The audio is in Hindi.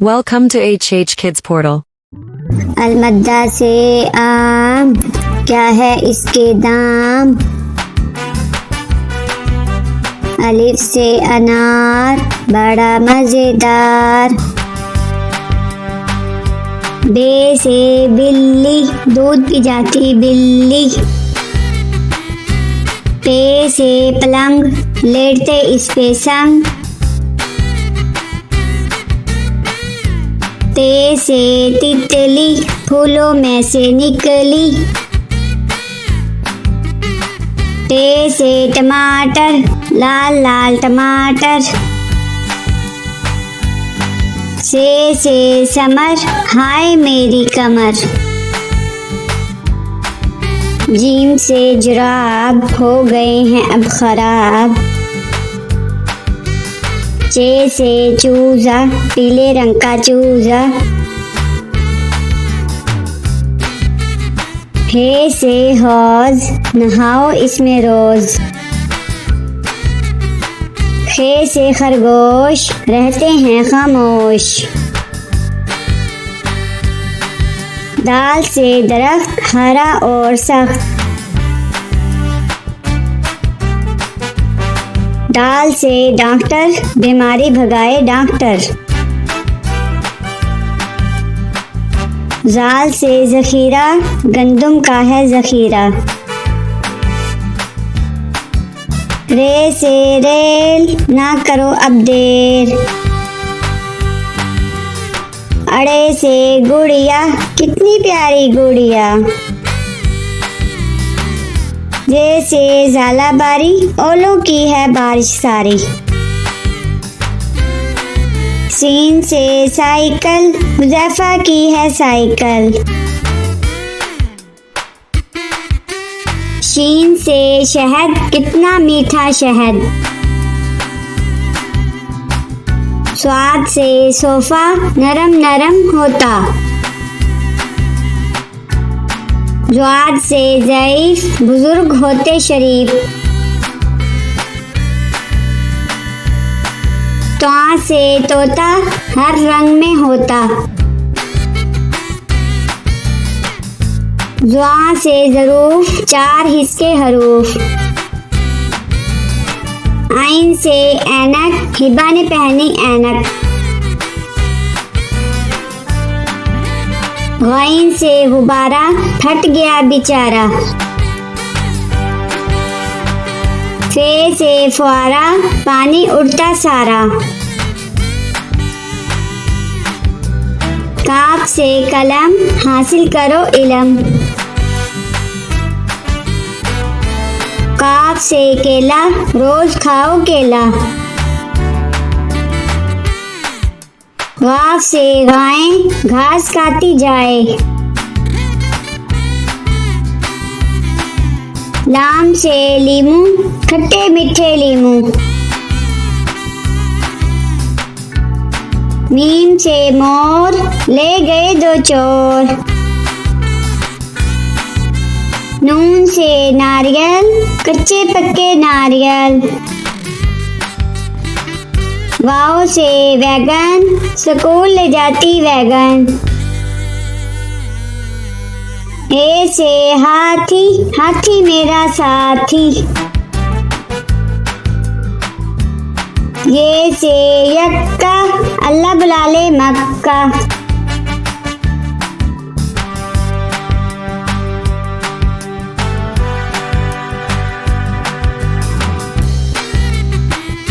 Welcome to Hkidsportal. अलमद्दा से आम, क्या है इसके दाम। अलिफ से अनार, बड़ा मजेदार। बे से बिल्ली, दूध पी जाती बिल्ली। पे से पलंग, लेटते इस पे संग। ते से तितली, फूलों में से निकली। टे से टमाटर, लाल लाल टमाटर। से समर, हाय मेरी कमर। जीम से जुराब, हो गए हैं अब खराब। चे से चूजा, पीले रंग का चूजा। हे से हौज, नहाओ इसमें रोज। खे से खरगोश, रहते हैं खामोश। दाल से दरख्त, हरा और सख्त। दाल से डॉक्टर, बीमारी भगाए डॉक्टर। जाल से जखीरा, गंदुम का है जखीरा। रे से रेल, ना करो अब देर। अड़े से गुड़िया, कितनी प्यारी गुड़िया। जे से झालाबारी, ओलों की है बारिश सारी। सीन से साइकिल, हुज़ैफा की है साइकिल। शीन से शहद, कितना मीठा शहद। स्वाद से सोफा, नरम नरम होता। ज़्वाद से ज़ईफ, बुजुर्ग होते शरीफ। त्वा से तोता, हर रंग में होता। ज़्वा से ज़रूफ, 4 हिस्से हरूफ। आइन से ऐनक, हिबा ने पहनी ऐनक। गाइन से गुब्बारा, फट गया बेचारा। फे से फुआरा, पानी उड़ता सारा। काफ से कलम, हासिल करो इलम। काफ से केला, रोज खाओ केला। गाफ से गाय, घास खाती जाए। लाम से लीमू, खट्टे मीठे लीमू। मीम से मोर, ले गए 2 चोर। नून से नारियल, कच्चे पक्के नारियल। वाव से वैगन, स्कूल ले जाती वैगन। ए से हाथी, हाथी मेरा साथी। ये से यक्का, अल्लाह बुला ले मक्का।